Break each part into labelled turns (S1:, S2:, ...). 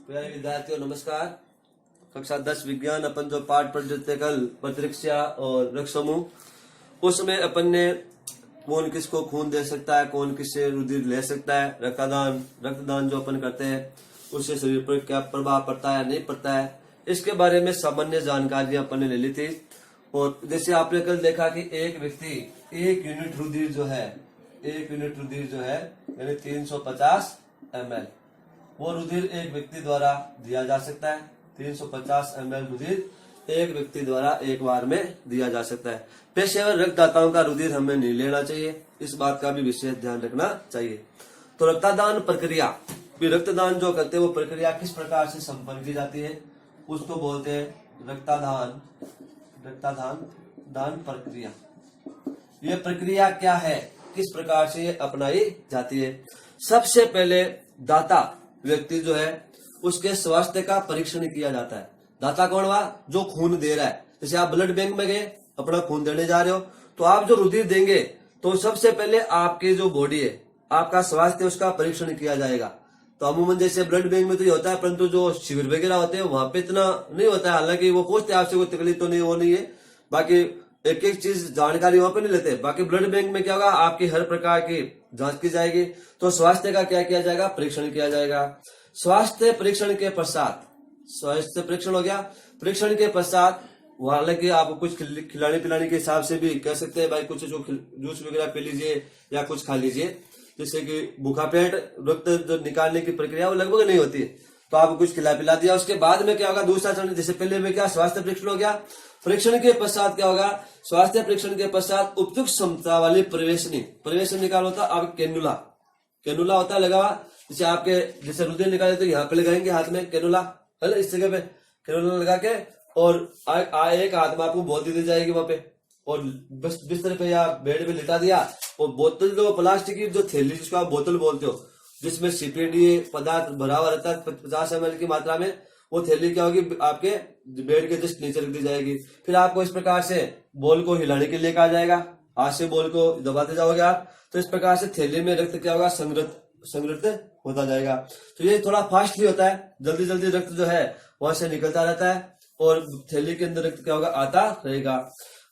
S1: प्यारे विद्यार्थियों नमस्कार। कक्षा 10 विज्ञान अपन जो पाठ पढ़ते कल प्रतिरक्षा और रक्त समूह, उसमें अपन ने कौन किसको खून दे सकता है, कौन किससे रुधिर ले सकता है, रक्तदान जो अपन करते हैं उससे शरीर पर क्या प्रभाव पड़ता है नहीं पड़ता है, इसके बारे में सामान्य जानकारी अपन ने ले ली थी। और जैसे आपने कल देखा कि एक व्यक्ति 1 यूनिट रुधिर जो है यानी 350 ml वो रुधिर एक व्यक्ति द्वारा दिया जा सकता है। 350 ml रुधिर एक व्यक्ति द्वारा एक बार में दिया जा सकता है। पेशेवर रक्तदाताओं का रुधिर हमें नहीं लेना चाहिए, इस बात का भी विशेष ध्यान रखना चाहिए। तो रक्तदान प्रक्रिया, रक्तदान जो करते हैं वो प्रक्रिया किस प्रकार से संपन्न की जाती है, उसको बोलते हैं रक्तदान प्रक्रिया। ये प्रक्रिया क्या है, किस प्रकार से ये अपनाई जाती है। सबसे पहले दाता व्यक्ति जो है उसके स्वास्थ्य का परीक्षण किया जाता है। दाता कौन हुआ, जो खून दे रहा है। जैसे आप ब्लड बैंक में गए अपना खून देने जा रहे हो, तो आप जो रुधिर देंगे तो सबसे पहले आपकी जो बॉडी है, आपका स्वास्थ्य, उसका परीक्षण किया जाएगा। तो अमूमन जैसे ब्लड बैंक में तो ये होता है, परंतु जो शिविर वगैरह होते हैं वहां पे इतना नहीं होता है। हालांकि वो पूछते हैं आपसे, कोई तकलीफ तो नहीं, वो नहीं है। बाकी एक एक चीज जानकारी वहां पे नहीं लेते। बाकी ब्लड बैंक में क्या होगा, आपकी हर प्रकार की जांच की जाएगी। तो स्वास्थ्य का क्या किया जाएगा, परीक्षण किया जाएगा। स्वास्थ्य परीक्षण के पश्चात, स्वास्थ्य परीक्षण हो गया, परीक्षण के पश्चात हालांकि आप कुछ खिलाने पिलाने के हिसाब से भी कह सकते हैं, भाई कुछ जो जूस वगैरह पी लीजिए या कुछ खा लीजिए, जैसे कि भूखा पेट रक्त जो निकालने की प्रक्रिया वो लगभग नहीं होती है, तो आप कुछ खिला पिला दिया। उसके बाद में क्या होगा, दूसरा चरण, जैसे पहले में क्या स्वास्थ्य परीक्षण हो गया, परीक्षण के पश्चात क्या होगा, स्वास्थ्य परीक्षण के पश्चात उपयुक्त क्षमता वाली प्रवेशनी निकाल होता है। अब कैनुला होता है लगा हुआ, जैसे आपके जैसे रुधिर निकाले तो यहाँ पे लगाएंगे हाथ में कैनुला, है ना, इस जगह पे कैनुला लगा के, और एक हाथ में आपको बोतल दी जाएगी वहां पे, और बिस्तर पे या बेड पे लिटा दिया। वो बोतल जो प्लास्टिक की जो थैली जिसको आप बोतल बोलते हो, जिसमें सीपीडी पदार्थ भरा हुआ रहता है 50 ml की मात्रा में, वो थैली क्या होगी, आपके बेड के जस्ट नीचे रख दी जाएगी। फिर आपको इस प्रकार से बॉल को हिलाने के लिए कहा जाएगा, हाथ से बॉल को दबाते जाओगे आप, तो इस प्रकार से थैली में रक्त क्या होगा, संग्रहित होता जाएगा। तो ये थोड़ा फास्ट भी होता है, जल्दी जल्दी रक्त जो है वहां से निकलता रहता है और थैली के अंदर रक्त क्या होगा, आता रहेगा।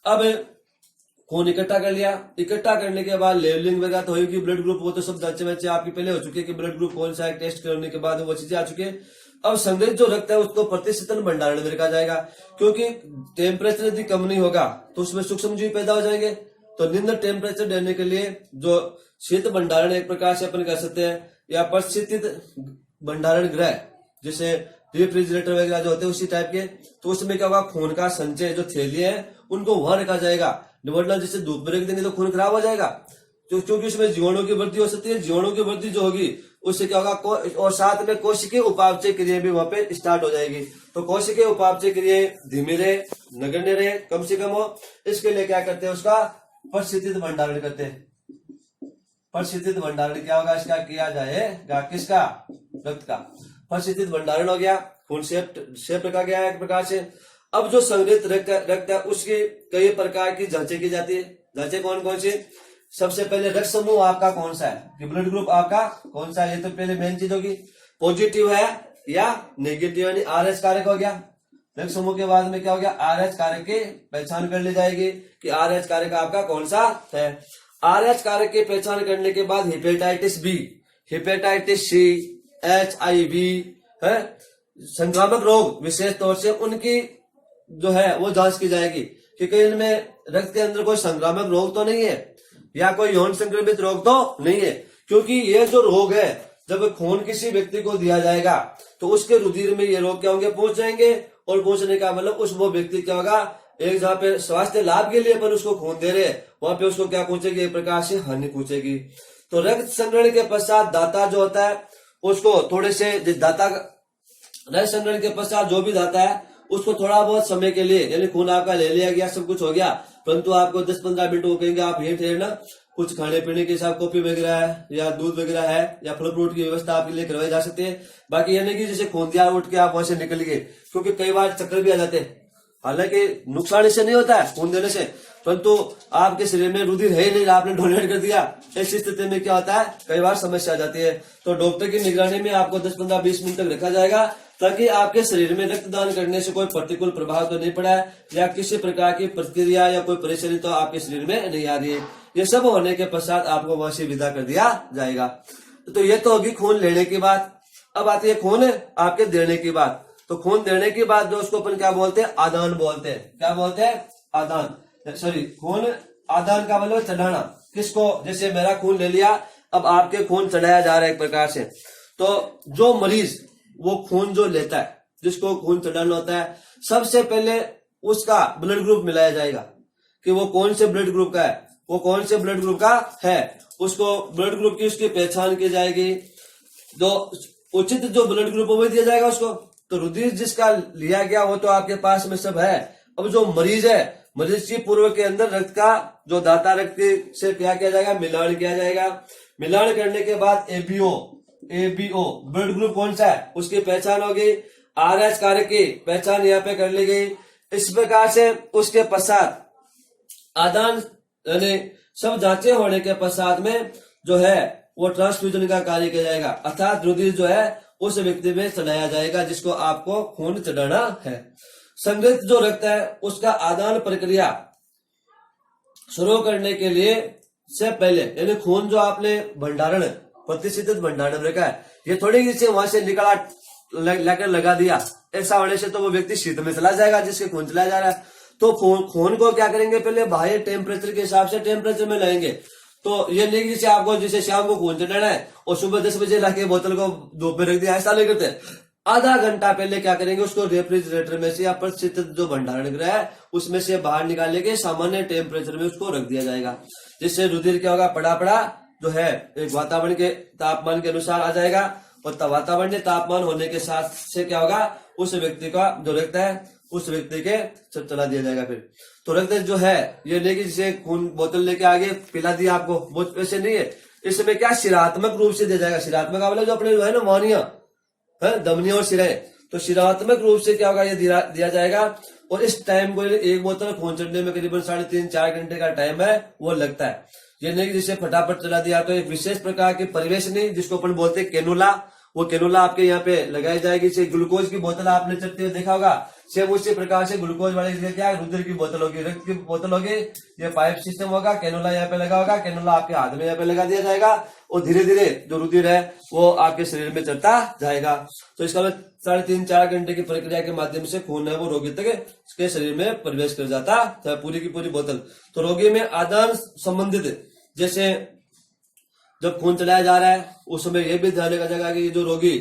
S1: अब खून इकट्ठा कर लिया, इकट्ठा करने के बाद लेवलिंग वगैरह तो होगी, ब्लड ग्रुप वो तो सब जांचे बच्चे आपकी पहले हो चुके हैं कि ब्लड ग्रुप कौन सा है, टेस्ट करने के बाद वो चीजें आ चुकी है। अब संग्रहित जो रक्त है उसको प्रतिशतन भंडारण में रखा जाएगा, क्योंकि टेम्परेचर यदि कम नहीं होगा तो उसमें सूक्ष्म जीव पैदा हो जाएंगे। तो निम्न टेम्परेचर देने के लिए जो शीत भंडारण एक प्रकार से अपन कर सकते हैं, या परिस्थित भंडारण गृह, जैसे रेफ्रिजरेटर वगैरह जो होते हैं उसी टाइप के, तो उसमें क्या होगा, खून का संचय जो थैली है उनको वहां रखा जाएगा। वरना जैसे धूप में रख देंगे तो खून खराब हो जाएगा, क्योंकि उसमें जीवाणु की वृद्धि हो सकती है। जीवाणु की वृद्धि जो होगी उससे क्या होगा, और साथ में कोशिकीय उपापचय क्रिया भी वहां पे स्टार्ट हो जाएगी। तो कोशिकीय उपापचय क्रिया धीमी रहे, नगण्य रहे, कम से कम हो, इसके लिए क्या करते हैं, उसका परिस्थितित भंडारण करते हैं। परिस्थितित भंडारण क्या होगा, इसका किया जाएगा, किसका, रक्त का परिस्थितित भंडारण हो गया। खून शेप रखा गया है एक प्रकार से। अब जो संग्रहित रक्त है उसकी कई प्रकार की जांचें की जाती है। जांचें कौन कौन सी, सबसे पहले रक्त समूह आपका कौन सा है, कि ब्लड ग्रुप आपका कौन सा है, ये तो पहले मेन चीज होगी। पॉजिटिव है या नेगेटिव, यानी RH कारक हो गया। रक्त समूह के बाद में क्या हो गया, RH कारक की पहचान कर ली जाएगी कि RH कारक आपका कौन सा है। RH कारक की पहचान करने के बाद hepatitis B, hepatitis C, HIV है, संक्रामक रोग विशेष तौर से उनकी जो है वो जांच की जाएगी कि कहीं इनमें रक्त के अंदर कोई संक्रामक रोग तो नहीं है या कोई यौन संक्रमित रोग तो नहीं है। क्योंकि ये जो रोग है, जब खून किसी व्यक्ति को दिया जाएगा तो उसके रुधिर में ये रोग क्या होंगे, पहुंच जाएंगे। और पहुंचने का मतलब उस वो व्यक्ति क्या होगा, एक जहाँ पे स्वास्थ्य लाभ के लिए अपन उसको खून दे रहे वहां पे उसको क्या पहुंचेगी, एक प्रकार से हानि पहुंचेगी। तो रक्त संग्रहण के पश्चात दाता जो होता है उसको थोड़े से रक्त संग्रहण के पश्चात जो भी दाता है उसको थोड़ा बहुत समय के लिए, यानी खून आपका ले लिया गया, सब कुछ हो गया, परंतु आपको 10-15 मिनट वो कहेंगे आप यही ठहरना, कुछ खाने पीने के हिसाब, कॉफी वगैरह है या दूध वगैरह है या फल फ्रूट की व्यवस्था आपके लिए करवाई जा सकती है। बाकी ये नहीं कि जैसे खून दिया उठ के आप वहां से निकल गए, क्योंकि कई बार चक्कर भी आ जाते हैं। हालांकि नुकसान इससे नहीं होता है खून देने से, परंतु आपके शरीर में रुधिर है ही नहीं, आपने डोनेट कर दिया। ऐसी स्थिति में क्या होता है, कई बार समस्या आ जाती है। तो डॉक्टर की निगरानी में आपको 10, 15, 20 मिनट तक रखा जाएगा, ताकि आपके शरीर में रक्तदान करने से कोई प्रतिकूल प्रभाव तो नहीं पड़ा है, या किसी प्रकार की प्रतिक्रिया या कोई परेशानी तो आपके शरीर में नहीं आ रही है। ये सब होने के पश्चात आपको वहां से विदा कर दिया जाएगा। तो ये तो होगी खून लेने की बात। अब आती है खून आपके देने की बात। तो खून देने की बात जो उसको अपन क्या बोलते हैं, आदान बोलते हैं। क्या बोलते हैं, आदान। सॉरी, खून आदान का मतलब चढ़ाना। किसको, जैसे मेरा खून ले लिया, अब आपके खून चढ़ाया जा रहा है एक प्रकार से। तो जो मरीज वो खून जो लेता है, जिसको खून चढ़ाना होता है, सबसे पहले उसका ब्लड ग्रुप मिलाया जाएगा कि वो कौन से ब्लड ग्रुप का है, वो कौन से ब्लड ग्रुप का है। उसको ब्लड ग्रुप की उसकी पहचान की जाएगी, जो उचित जो ब्लड ग्रुप वो दिया जाएगा उसको। तो रुधिर जिसका लिया गया वो तो आपके पास में सब है। अब जो मरीज है, मरीज की पूर्व के अंदर रक्त का जो दाता रक्त से क्या किया जाएगा, मिलान किया जाएगा। मिलान करने के बाद एबीओ ब्लड ग्रुप कौन सा है उसकी पहचान होगी। RH कारक की पहचान यहाँ पे कर ली गई। इस प्रकार से उसके पश्चात आदान यानी सब जांचें होने के पश्चात में जो है वो ट्रांसफ्यूजन का कार्य किया जाएगा, अर्थात रुधिर जो है उस व्यक्ति में चढ़ाया जाएगा जिसको आपको खून चढ़ाना है। संग्रहित जो रक्त है उसका आदान प्रक्रिया शुरू करने के लिए से पहले, यानी खून जो आपने भंडारण प्रतिष्ठित भंडारण में रखा है, ये थोड़ी से वहां से निकाला लेकर लगा दिया, ऐसा होने से तो वो व्यक्ति शीत में चला जाएगा जिसके खून चला जा रहा है। तो खून को क्या करेंगे, पहले बाह्य टेम्परेचर के हिसाब से टेम्परेचर में लाएंगे। तो ये नहीं जैसे आपको जैसे शाम को खून चढ़ाना है और सुबह 10 बजे लाके बोतल को धूप में रख दिया, ऐसा नहीं करते। आधा घंटा पहले क्या करेंगे, उसको रेफ्रिजरेटर में से या प्रतिष्ठित जो भंडारण गृह है उसमें से बाहर निकाल के सामान्य टेम्परेचर में उसको रख दिया जाएगा, जिससे रुधिर क्या होगा, पड़ा पड़ा जो है एक वातावरण के तापमान के अनुसार आ जाएगा। और वातावरणीय तापमान होने के साथ से क्या होगा, उस व्यक्ति का जो रक्त है उस व्यक्ति के चला दिया जाएगा। फिर तो रक्त जो है ये नहीं कि जिसे खून बोतल लेके आगे पिला दिया आपको, वो वैसे नहीं है। इसमें क्या शिरात्मक रूप से दिया जाएगा। शिरात्मक का मतलब जो अपने जो है ना वानिया है, धमनियां और शिराएं, तो शिरात्मक रूप से क्या होगा ये दिया जाएगा। और इस टाइम को एक बोतल खून चढ़ने में करीबन 3.5-4 घंटे का टाइम है वो लगता है। ये नहीं कि जिसे फटाफट चला दिया। तो एक विशेष प्रकार की परिवेश नहीं जिसको अपन बोलते हैं कैनुला, वो कैनुला आपके यहाँ पे लगाई जाएगी। जैसे ग्लूकोज की बोतल आपने चढ़ते हुए देखा होगा, सेम उसी प्रकार से ग्लूकोज वाली जगह क्या रुधिर की बोतल होगी, रक्त की बोतल होगी, ये पाइप सिस्टम होगा, कैनुला यहाँ पे लगा होगा, कैनुला आपके हाथ में यहाँ पे लगा दिया जाएगा और धीरे धीरे जो रुधिर है वो आपके शरीर में चढ़ता जाएगा। तो इसका 3.5-4 घंटे की प्रक्रिया के माध्यम से खून है वो रोगी तक इसके शरीर में प्रवेश कर जाता है, पूरी की पूरी बोतल। तो रोगी में आदान संबंधित जैसे जब खून चढ़ाया जा रहा है उस समय यह भी ध्यान रखा जाएगा कि जो रोगी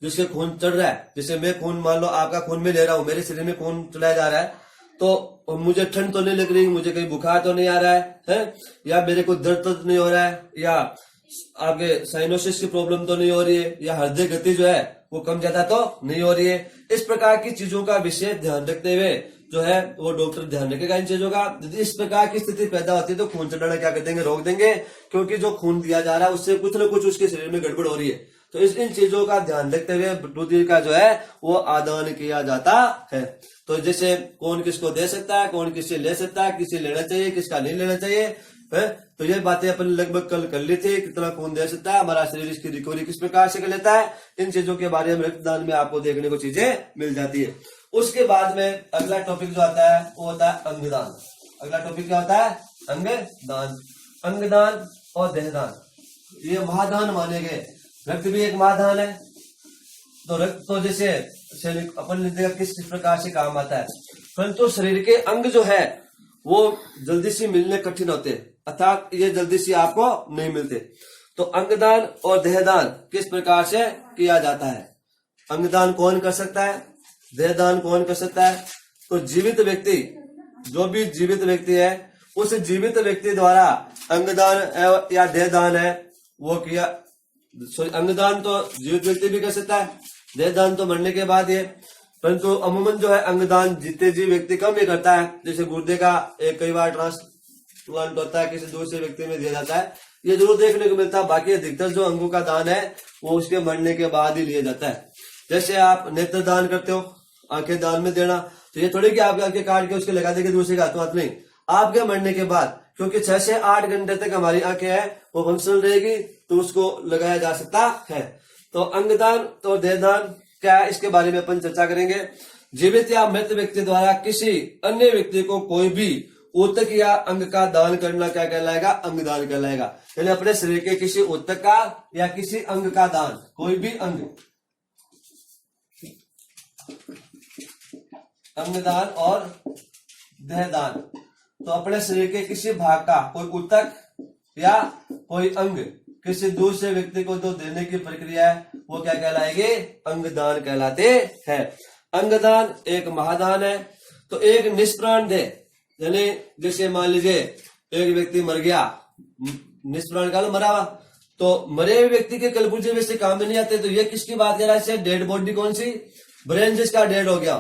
S1: जिसके खून चढ़ रहा है, जैसे मैं खून मान लो आपका खून में ले रहा हूं, मेरे शरीर में खून चढ़ाया जा रहा है, तो मुझे ठंड तो नहीं लग रही, मुझे कहीं बुखार तो नहीं आ रहा है, या मेरे को दर्द तो नहीं हो रहा है, या आपके साइनोसिस की प्रॉब्लम तो नहीं हो रही है, या हृदय गति जो है वो कम ज्यादा तो नहीं हो रही है। इस प्रकार की चीजों का विशेष ध्यान रखते हुए जो है वो डॉक्टर ध्यान रखेगा इन चीजों का। यदि इस प्रकार की स्थिति पैदा होती है तो खून चढ़ाना क्या कर देंगे, रोक देंगे, क्योंकि जो खून दिया जा रहा है उससे कुछ न कुछ उसके शरीर में गड़बड़ हो रही है। तो इन चीजों का ध्यान रखते हुए रुधिर का जो है वो आदान किया जाता है। तो जैसे कौन किसको दे सकता है, कौन किससे ले सकता है, किसे लेना चाहिए, किसका नहीं लेना चाहिए है, तो ये बातें अपन लगभग कल कर ली थी। कितना खून दे सकता है, हमारा शरीर इसकी रिकवरी किस प्रकार से कर लेता है, इन चीजों के बारे में रक्तदान में आपको देखने को चीजें मिल जाती है। उसके बाद में अगला टॉपिक जो आता है वो होता है अंगदान। अगला टॉपिक क्या होता है, अंगदान। अंगदान और देहदान ये महादान माने गए। रक्त भी एक महादान है। तो रक्त तो जैसे अपन देखा किस प्रकार से काम आता है, परंतु शरीर के अंग जो है वो जल्दी से मिलने कठिन होते, अर्थात ये जल्दी से आपको नहीं मिलते। तो अंगदान और देहदान किस प्रकार से किया जाता है, अंगदान कौन कर सकता है, देहदान कौन कर सकता है। तो जीवित व्यक्ति, जो भी जीवित व्यक्ति है उस जीवित व्यक्ति द्वारा अंगदान या देहदान है वो किया। अंगदान तो जीवित व्यक्ति भी कर सकता है, देहदान तो मरने के बाद है, परंतु अमूमन जो है अंगदान जीते जी व्यक्ति कम ही करता है। जैसे गुर्दे का एक कई बार ट्रांसप्लांट होता है, किसी दूसरे व्यक्ति में दिया जाता है, ये जरूर देखने को मिलता है। बाकी अधिकतर जो अंगों का दान है वो उसके मरने के बाद ही लिया जाता है। जैसे आप नेत्र दान करते हो, आंखें दान में देना, तो ये थोड़ी कि आपके आंखें काट के उसके लगा देंगे दूसरे का हाथों हाथ नहीं, आपके मरने के बाद, क्योंकि 6 से 8 घंटे तक हमारी आंखें है वो फंक्शनल रहेगी, तो उसको लगाया जा सकता है। तो अंगदान तो देहदान क्या है, इसके बारे में अपन चर्चा करेंगे। जीवित या मृत व्यक्ति द्वारा किसी अन्य व्यक्ति को कोई भी ऊतक या अंग का दान करना क्या कहलाएगा, अंगदान कहलाएगा। यानी अपने शरीर के किसी ऊतक का या किसी अंग का दान, कोई भी अंग, अंगदान और देहदान। तो अपने शरीर के किसी भाग का कोई ऊतक या कोई अंग किसी दूसरे व्यक्ति को जो देने की प्रक्रिया है वो क्या कहलाएगी, अंगदान कहलाते हैं। अंगदान एक महादान है। तो एक निष्प्राण देह, यानी जैसे मान लीजिए एक व्यक्ति मर गया, निष्प्राण काल मरा हुआ, तो मरे हुए व्यक्ति के कलपुर्जे वैसे काम में नहीं आते। तो ये किसकी बात कर रहा है, डेड बॉडी कौन सी, ब्रेन जिसका डेड हो गया,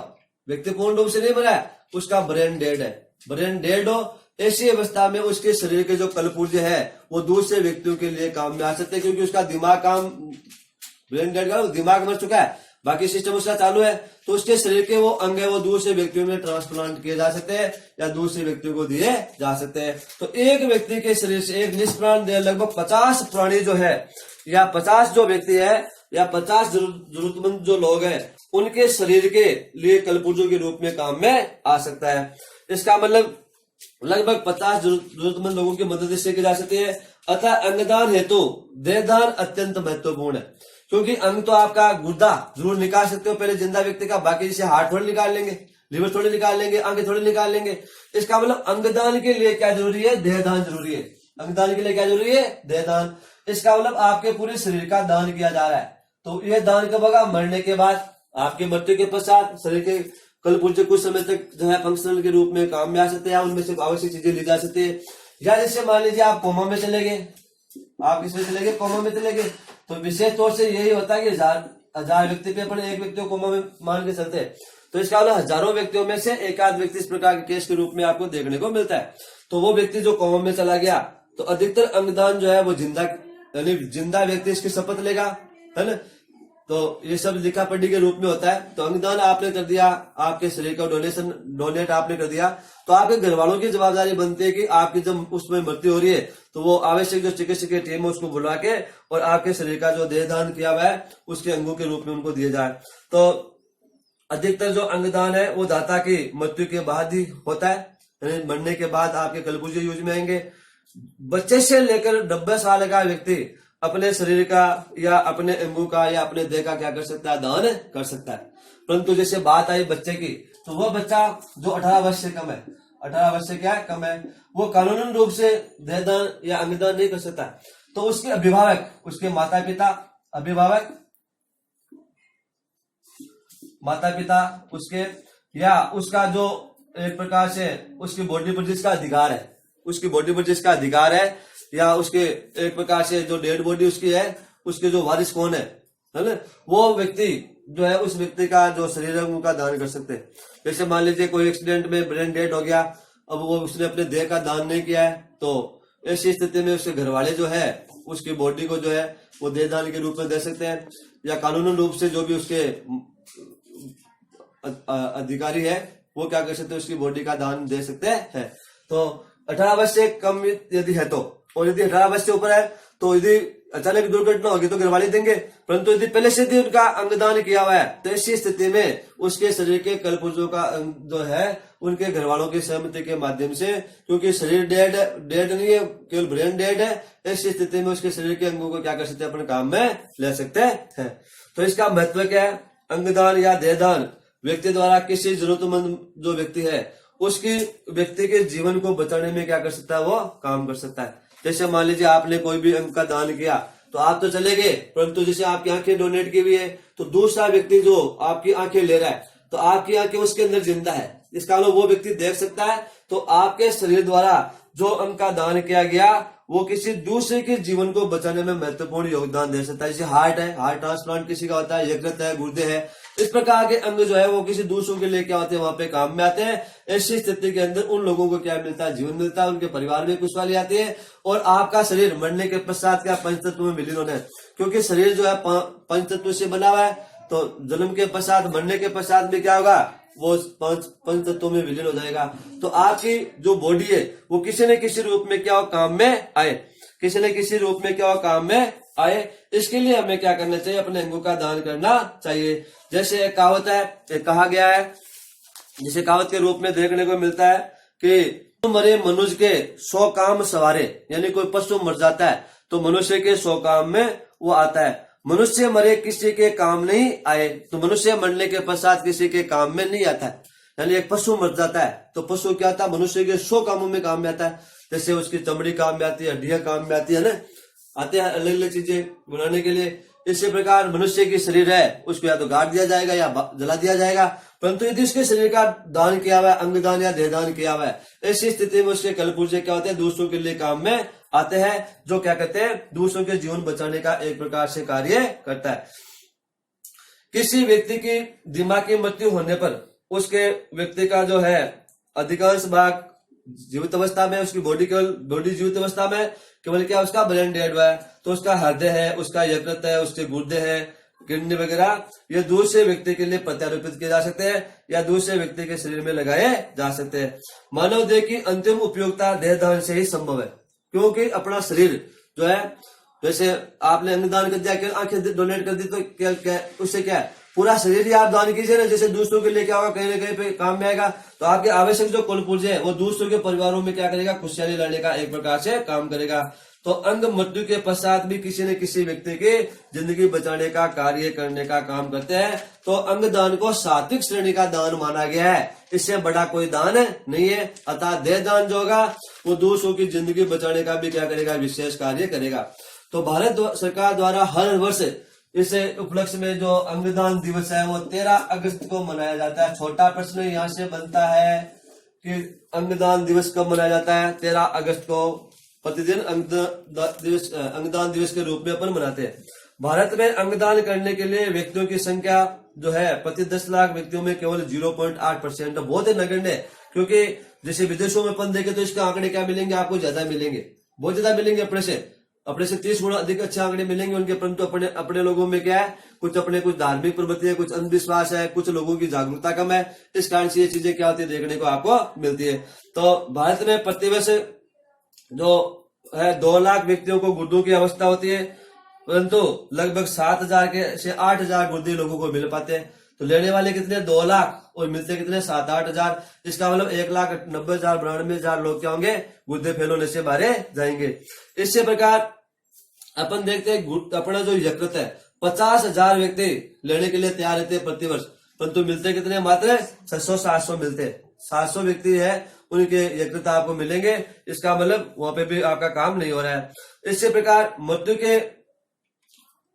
S1: व्यक्ति पूर्ण रूप से नहीं मरा है, उसका ब्रेन डेड है। ब्रेन डेड हो, ऐसी अवस्था में उसके शरीर के जो कलपुर्जे है वो दूसरे व्यक्तियों के लिए काम में आ सकते हैं, क्योंकि उसका दिमाग काम, ब्रेन डेड का दिमाग मर चुका है, बाकी सिस्टम उसका चालू है, तो उसके शरीर के वो अंग है वो दूसरे व्यक्तियों में ट्रांसप्लांट किए जा सकते हैं या दूसरे व्यक्तियों को दिए जा सकते हैं। तो एक व्यक्ति के शरीर से एक निष्प्राण देह लगभग 50 प्राणी जो है या 50 जो व्यक्ति है या 50 जरूरतमंद जो लोग हैं उनके शरीर के लिए कलपुर्जों के रूप में काम में आ सकता है। इसका मतलब लगभग 50 जरूरतमंद लोगों की मदद इससे की जा सकती है। अतः अंगदान हेतु देहदान अत्यंत महत्वपूर्ण है, क्योंकि अंग तो आपका गुर्दा जरूर निकाल सकते हो पहले जिंदा व्यक्ति का, बाकी जैसे हार्ट थोड़ी निकाल लेंगे, लिवर थोड़ी निकाल लेंगे, अंग थोड़ी निकाल लेंगे। इसका मतलब अंगदान के लिए क्या जरूरी है, देहदान जरूरी है। अंगदान के लिए क्या जरूरी है, देहदान। इसका मतलब आपके पूरे शरीर का दान किया जा रहा है। तो यह दान कब होगा, मरने के बाद, आपके मृत्यु के पश्चात शरीर के कलपुर्जे कुछ समय तक जो है फंक्शनल के रूप में काम में आ सकते हैं, उनमें से आवश्यक चीजें ली जा सकती है। या जैसे मान लीजिए आप कोमा में चले गए, आप इसमें चले गए, कोमा में चले गए, तो विशेष तौर से यही होता है कि हजार व्यक्ति पे अपन एक व्यक्ति को कोमा में मान के चलते हैं। तो इसका मतलब हजारों व्यक्तियों में से एक आध व्यक्ति इस प्रकार के केस के रूप में आपको देखने को मिलता है। तो वो व्यक्ति जो कोमा में चला गया, तो अधिकतर अंगदान जो है वो जिंदा, यानी जिंदा व्यक्ति इसकी शपथ लेगा, है ना। तो ये सब लिखा पढ़ी के रूप में होता है। तो अंगदान आपने कर दिया, आपके शरीर का डोनेट आपने कर दिया, तो आपके घर वालों की जवाबदारी बनती है कि आपकी जब उसमें मृत्यु हो रही है तो वो आवश्यक जो चिकित्सकीय टीम है उसको बुला के और आपके शरीर का जो देहदान किया हुआ है उसके अंगों के रूप में उनको दिए जाए। तो अधिकतर जो अंगदान है वो दाता की मृत्यु के बाद ही होता है, मरने के बाद आपके कलपुर्जे यूज में आएंगे। बच्चे से लेकर 90 साल का व्यक्ति अपने शरीर का या अपने अंगों का या अपने देह का क्या कर सकता है, दान कर सकता है। परंतु जैसे बात आई बच्चे की, तो वह बच्चा जो 18 वर्ष से कम है, 18 वर्ष से क्या कम है, वो कानूनन रूप से देहदान या अंगदान नहीं कर सकता। तो उसके अभिभावक, उसके माता पिता, अभिभावक माता पिता उसके, या उसका जो एक प्रकार से उसकी बॉडी पर जिसका अधिकार है, उसकी बॉडी पर जिसका अधिकार है, या उसके एक प्रकार से जो डेड बॉडी उसकी है, उसके जो वारिस कौन है ना, वो व्यक्ति जो है उस व्यक्ति का जो शरीर है उनका दान कर सकते हैं। जैसे मान लीजिए कोई एक्सीडेंट में ब्रेन डेड हो गया, अब वो उसने अपने देह का दान नहीं किया है, तो ऐसी स्थिति में उसके घर वाले जो है उसकी बॉडी को जो है वो देह दान के रूप में दे सकते हैं, या कानूनन रूप से जो भी उसके अधिकारी है वो क्या कर सकते हैं, उसकी बॉडी का दान दे सकते हैं। तो 18 वर्ष से कम यदि है तो, और यदि 18 वर्ष से ऊपर है तो यदि अचानक दुर्घटना होगी तो घर वाले देंगे, परंतु यदि पहले से ही उनका अंगदान किया हुआ है तो ऐसी स्थिति में उसके शरीर के कलपुर्जों का अंग जो है उनके घर वालों की सहमति के माध्यम से, क्योंकि शरीर डेड नहीं है, केवल ब्रेन डेड है, ऐसी स्थिति में उसके शरीर के अंगों को क्या कर सकते हैं, अपने काम में ले सकते हैं। तो इसका महत्व क्या है, अंगदान या देहदान व्यक्ति द्वारा किसी जरूरतमंद जो व्यक्ति है उसकी व्यक्ति के जीवन को बचाने में क्या कर सकता है, वो काम कर सकता है। जैसे मान लीजिए आपने कोई भी अंग का दान किया तो आप तो चले गए, परंतु जैसे आपकी आंखें डोनेट की हुई है तो दूसरा व्यक्ति जो आपकी आंखें ले रहा है तो आपकी आंखें उसके अंदर जिंदा है, इसका मतलब वो व्यक्ति देख सकता है। तो आपके शरीर द्वारा जो अंग का दान किया गया वो किसी दूसरे के जीवन को बचाने में महत्वपूर्ण योगदान दे सकता है। जैसे हार्ट है, हार्ट ट्रांसप्लांट किसी का होता है, यकृत है, गुर्दे है, इस प्रकार के अंग जो है वो किसी दूसरों के लिए क्या होते हैं, वहां पे काम में आते हैं। ऐसी स्थिति के अंदर उन लोगों को क्या मिलता है, जीवन मिलता है, उनके परिवार में खुशहाली आती है और आपका शरीर मरने के पश्चात क्या पंचतत्व में विलीन होना है, क्योंकि शरीर जो है पंचतत्व से बना हुआ है। तो जन्म के पश्चात, मरने के पश्चात भी क्या होगा, वो पंच तत्वों में विलीन हो जाएगा। तो आपकी जो बॉडी है वो किसी न किसी रूप में क्या हो, काम में आए, किसी न किसी रूप में क्या हो, काम में आए। इसके लिए हमें क्या करना चाहिए, अपने अंगों का दान करना चाहिए। जैसे एक कहावत है, एक कहा गया है, जिसे कहावत के रूप में देखने को मिलता है कि मरे मनुष्य के 100 काम सवारे, यानी कोई पशु मर जाता है तो मनुष्य के 100 काम में वो आता है। मनुष्य मरे किसी के काम नहीं आए, तो मनुष्य मरने के पश्चात किसी के काम में नहीं आता है। यानी एक पशु मर जाता है तो पशु क्या आता है, मनुष्य के 100 कामों में काम में आता है। जैसे उसकी चमड़ी काम में आती है, हड्डियां काम में आती है ना, आते हैं अलग अलग चीजें बनाने के लिए। इसी प्रकार मनुष्य की शरीर है उसको या तो गाड़ दिया जाएगा या जला दिया जाएगा, परंतु यदि उसके शरीर का दान किया हुआ है, अंग दान या देह दान किया हुआ है, ऐसी स्थिति में उसके कलपुर्जे क्या होते हैं, दूसरों के लिए काम में आते हैं, जो क्या कहते हैं, दूसरों के जीवन बचाने का एक प्रकार से कार्य करता है। किसी व्यक्ति की दिमागी मृत्यु होने पर उसके व्यक्ति का जो है अधिकांश भाग जीवित अवस्था में, उसकी बॉडी जीवित अवस्था में केवल क्या उसका ब्रेन डेड हुआ है, तो उसका हृदय है, उसका यकृत है, उसके गुर्दे है, किडनी वगैरह, ये दूसरे व्यक्ति के लिए प्रत्यारोपित किए जा सकते हैं या दूसरे व्यक्ति के शरीर में लगाए जा सकते हैं। मानव देह की अंतिम उपयोगिता देह दान से ही संभव है, क्योंकि अपना शरीर जो है, जैसे आपने अंगदान कर दिया, आंखें डोनेट कर दी, तो क्या उससे क्या है, पूरा शरीर ही आप दान कीजिए ना, जैसे दूसरों के लिए क्या होगा, कहीं ना कहीं पे काम में आएगा। तो आपके आवश्यक जो कुल पुर्जे है वो दूसरों के परिवारों में क्या करेगा, खुशहाली लाने का एक प्रकार से काम करेगा। तो अंग मृत्यु के पश्चात भी किसी न किसी व्यक्ति की जिंदगी बचाने का कार्य करने का काम करते हैं। तो अंग दान को सात्विक श्रेणी का दान माना गया है, इससे बड़ा कोई दान नहीं है। अतः देह दान जो होगा वो दूसरों की जिंदगी बचाने का भी क्या करेगा, विशेष कार्य करेगा। तो भारत सरकार द्वारा हर वर्ष इस उपलक्ष्य में जो अंगदान दिवस है वो 13 अगस्त को मनाया जाता है। छोटा प्रश्न यहाँ से बनता है कि अंगदान दिवस कब मनाया जाता है, 13 अगस्त को प्रतिदिन अंगदान दिवस के रूप में अपन मनाते हैं। भारत में अंगदान करने के लिए व्यक्तियों की संख्या जो है प्रति 10 लाख व्यक्तियों में केवल 0.8% बहुत नगण्य है। क्योंकि जैसे विदेशों में अपन देखें तो इसके आंकड़े क्या मिलेंगे, आपको ज्यादा मिलेंगे, बहुत ज्यादा मिलेंगे, अपने से 30 गुना अधिक अच्छे आंकड़े मिलेंगे उनके। परंतु अपने लोगों में क्या है, कुछ धार्मिक प्रवृत्ति है, कुछ अंधविश्वास है, कुछ लोगों की जागरूकता कम है, इस कारण से ये चीजें क्या होती है, देखने को आपको मिलती है। तो भारत में प्रतिवर्ष जो है 2 लाख व्यक्तियों को गुर्दों की अवस्था होती है, परंतु लगभग 7,000 से 8,000 गुर्दे लोगों को मिल पाते हैं। तो लेने वाले कितने, 2 लाख, और मिलते कितने, 7-8 हजार। इसका मतलब 1,90,000-92,000 लोग क्या होंगे, गुर्दे फेल होने से मारे जाएंगे। इसी प्रकार अपन देखते हैं अपना जो यकृत है 50,000 व्यक्ति लेने के लिए तैयार रहते हैं प्रतिवर्ष, परंतु मिलते कितने, मात्र 600-700 मिलते। 700 व्यक्ति है उनके यकृत आपको मिलेंगे, इसका मतलब वहां पे भी आपका काम नहीं हो रहा है। इसी प्रकार मृत्यु के,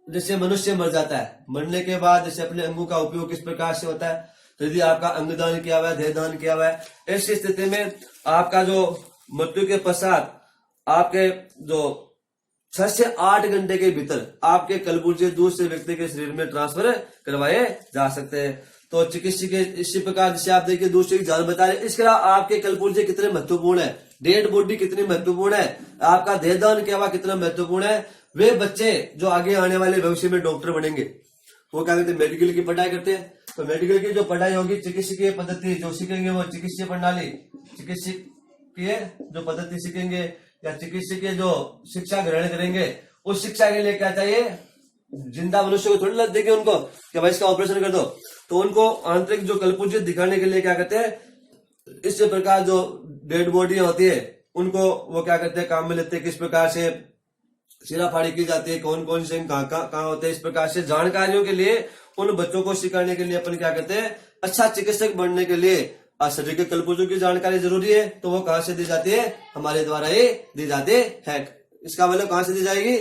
S1: जैसे मनुष्य मर जाता है, मरने के बाद जैसे अपने अंगों का उपयोग किस प्रकार से होता है, तो यदि आपका अंगदान किया हुआ है, देह दान किया हुआ है, ऐसी स्थिति में आपका जो मृत्यु के पश्चात आपके जो 6 से 8 घंटे के भीतर आपके कलपुर्जे दूसरे व्यक्ति के शरीर में ट्रांसफर करवाए जा सकते हैं। तो चिकित्सक के इसी प्रकार जैसे आप देखिए दूसरे की जान बता रहे, इसके अलावा आपके कलपुर्जे कितने महत्वपूर्ण है, डेड बॉडी कितनी महत्वपूर्ण है, आपका देह दान किया हुआ कितना महत्वपूर्ण है। वे बच्चे जो आगे आने वाले भविष्य में डॉक्टर बनेंगे, वो क्या कहते हैं, मेडिकल की पढ़ाई करते हैं। तो मेडिकल की जो पढ़ाई होगी, चिकित्सकीय पद्धति जो सीखेंगे वो चिकित्सीय प्रणाली, चिकित्सकीय जो पद्धति सीखेंगे या चिकित्सकीय जो शिक्षा ग्रहण करेंगे, उस शिक्षा के लिए क्या चाहिए, जिंदा मनुष्य को थोड़ी लग देंगे उनको कि भाई इसका ऑपरेशन कर दो। तो उनको आंतरिक जो कलपुर्जे दिखाने के लिए क्या करते हैं, इस प्रकार जो डेड बॉडी होती है उनको वो क्या करते हैं, काम में लेते हैं, किस प्रकार से सिरा फाड़ी की जाती है, कौन कौन से कहाँ होते हैं, इस प्रकार से जानकारियों के लिए उन बच्चों को सिखाने के लिए अपन क्या करते हैं, अच्छा चिकित्सक बनने के लिए शरीर के कलपुर्जों की जानकारी जरूरी है। तो वो कहाँ से दी जाती है, हमारे द्वारा ही दी जाती है। इसका मतलब कहाँ से दी जाएगी,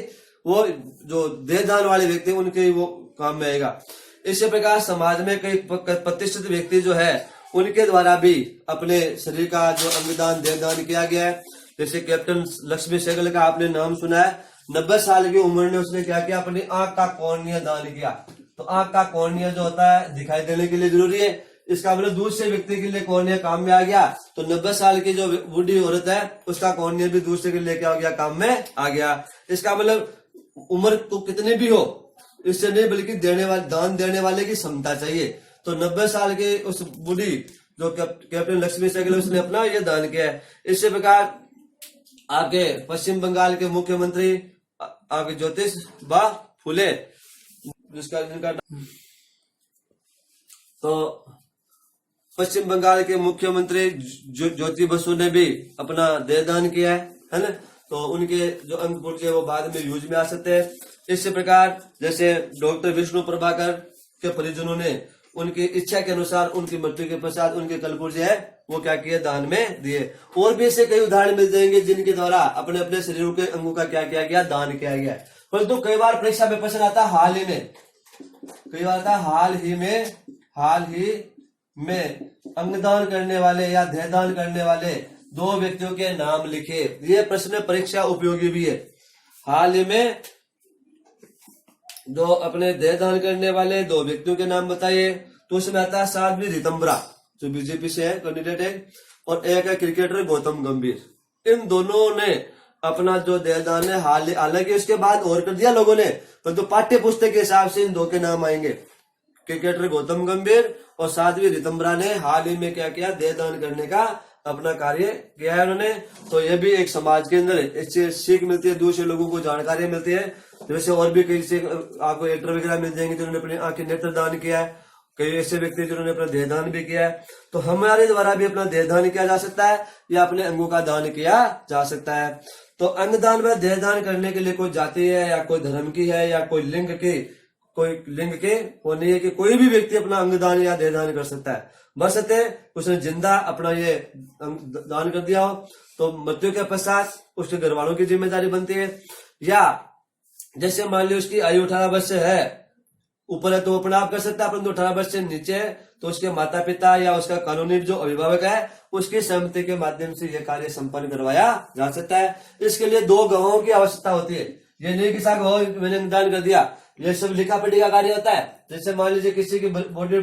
S1: वो जो देह दान वाले व्यक्ति उनके वो काम में आएगा। इसी प्रकार समाज में कई प्रतिष्ठित व्यक्ति जो है उनके द्वारा भी अपने शरीर का जो अंगदान देह दान किया गया है। जैसे कैप्टन लक्ष्मी सहगल का आपने नाम सुना है, 90 साल की उम्र में उसने क्या किया, अपनी आंख का कॉर्निया दान किया। तो आंख का कॉर्निया जो होता है दिखाई देने के लिए जरूरी है, इसका मतलब दूसरे व्यक्ति के लिए कॉर्निया काम में आ गया। तो 90 साल की जो बूढ़ी औरत है उसका कॉर्निया भी दूसरे के लिए क्या हो गया, काम में आ गया। इसका मतलब उम्र तो कितनी भी हो, इससे नहीं बल्कि दान देने वाले की क्षमता चाहिए। तो 90 साल के उस बूढ़ी जो कैप्टन लक्ष्मी सहगल उसने अपना ये दान किया है। इसी प्रकार आपके पश्चिम बंगाल के मुख्यमंत्री आपके ज्योतिबा फुले जिनका तो पश्चिम बंगाल के मुख्यमंत्री ज्योति बसु ने भी अपना देहदान किया है ना। तो उनके जो अंग पुर्जे वो बाद में यूज में आ सकते हैं। इसी प्रकार जैसे डॉक्टर विष्णु प्रभाकर के परिजनों ने उनकी इच्छा के अनुसार उनकी मृत्यु के पश्चात उनके कलपुर्जे है वो क्या किए, दान में दिए। और भी ऐसे कई उदाहरण मिल जाएंगे जिनके द्वारा अपने अपने शरीर के अंगों का क्या किया गया, दान किया गया। परंतु कई बार परीक्षा में प्रश्न आता हाल ही में, कई बार आता हाल ही में अंगदान करने वाले या देहदान करने वाले 2 व्यक्तियों के नाम लिखे। ये प्रश्न परीक्षा उपयोगी भी है। हाल ही में जो अपने देहदान करने वाले 2 व्यक्तियों के नाम बताइए। तो उसमें आता है साध्वी रितंबरा जो बीजेपी से है, कैंडिडेट है, और एक है क्रिकेटर गौतम गंभीर। इन दोनों ने अपना जो देहदान है हालांकि उसके बाद और कर दिया लोगों ने, परंतु पाठ्य पुस्तक के हिसाब से इन 2 के नाम आएंगे, क्रिकेटर गौतम गंभीर और साध्वी रितंबरा ने हाल ही में क्या किया, देहदान करने का अपना कार्य किया है उन्होंने। तो ये भी एक समाज के अंदर इससे सीख मिलती है, दूसरे लोगों को जानकारी मिलती है। जैसे और भी कई से आपको एक्टर वगैरह मिल जाएंगे जिन्होंने अपनी आंखें नेत्र दान किया है, कई ऐसे व्यक्ति जिन्होंने अपना देहदान भी किया है। तो हमारे द्वारा भी अपना देहदान किया जा सकता है या अपने अंगों का दान किया जा सकता है। तो अंगदान व देहदान करने के लिए कोई जाति है या कोई धर्म की है या कोई लिंग के वो नहीं है कि कोई भी व्यक्ति अपना अंगदान या देहदान कर सकता है, बशर्ते उसने जिंदा अपना ये दान कर दिया हो। तो मृत्यु के पश्चात उसके घर वालों की जिम्मेदारी बनती है। या जैसे मान ली उसकी आयु 18 वर्ष से है, ऊपर है तो अपना आप कर सकता है, परंतु 18 वर्ष से नीचे है तो उसके माता पिता या उसका कानूनी जो अभिभावक है उसकी सहमति के माध्यम से यह कार्य संपन्न करवाया जा सकता है। इसके लिए 2 गवाहों की आवश्यकता होती है। ये नहीं कि साहब गवाह मैंने दान कर दिया, ये सब लिखा पढ़ी का कार्य होता है। जैसे मान लीजिए किसी की बॉडी,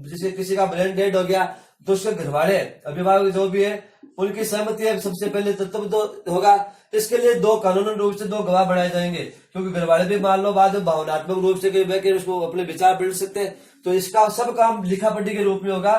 S1: जैसे किसी का ब्रेन डेड हो गया तो उसके घर वाले अभिभावक जो भी है उनकी सहमति है सबसे पहले तब तो होगा। इसके लिए 2 कानूनी रूप से 2 गवाह बनाए जाएंगे, क्योंकि घर वाले भी मान लो बाद में भावनात्मक रूप से उसको अपने विचार बिल्ड सकते हैं। तो इसका सब काम लिखा पढ़ी के रूप में होगा,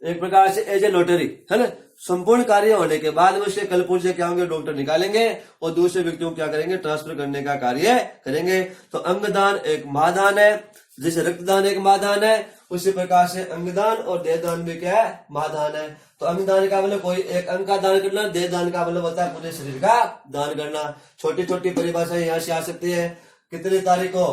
S1: एक प्रकार से एज ए नोटरी है ना। संपूर्ण कार्य होने के बाद में उसके कलपुर्जे क्या होंगे, डॉक्टर निकालेंगे और दूसरे व्यक्तियों को क्या करेंगे, ट्रांसफर करने का कार्य करेंगे। तो अंगदान एक महादान है, जैसे रक्तदान एक महादान है, उसी प्रकार से अंगदान और देहदान भी क्या है, महादान है। तो अंगदान का मतलब कोई एक अंग का दान करना, देहदान का मतलब होता है पूरे शरीर का दान करना। छोटी छोटी परिभाषाएं यहाँ से आ सकती है। कितनी तारीख को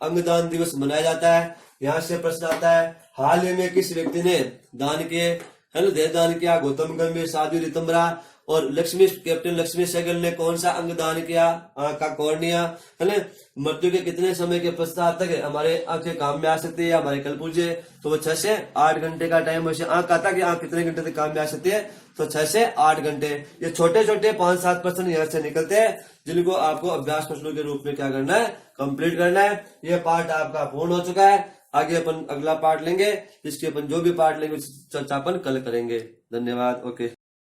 S1: अंगदान दिवस मनाया जाता है, यहाँ से प्रश्न आता है। हाल ही में किस व्यक्ति ने दान किए, है ना, देहदान किया, गौतम गंभीर, साध्वी रितंबरा और कैप्टन लक्ष्मी सहगल ने कौन सा अंग दान किया, आंख का कॉर्निया, है ना। मृत्यु के कितने समय के पश्चात तक हमारे आंखें काम में आ सकती है, हमारे कलपुर्जे। तो वो 6 से 8 घंटे का टाइम, वैसे आंख आता कि आंख कितने घंटे तक काम में आ सकती है, तो 6 से 8 घंटे। ये छोटे छोटे 5-7 प्रश्न यहाँ से निकलते हैं जिनको आपको अभ्यास प्रश्नों के रूप में क्या करना है, कंप्लीट करना है। ये पार्ट आपका पूर्ण हो चुका है। आगे अपन अगला पार्ट लेंगे, इसके अपन जो भी पार्ट लेंगे चर्चा अपन कल करेंगे। धन्यवाद। ओके।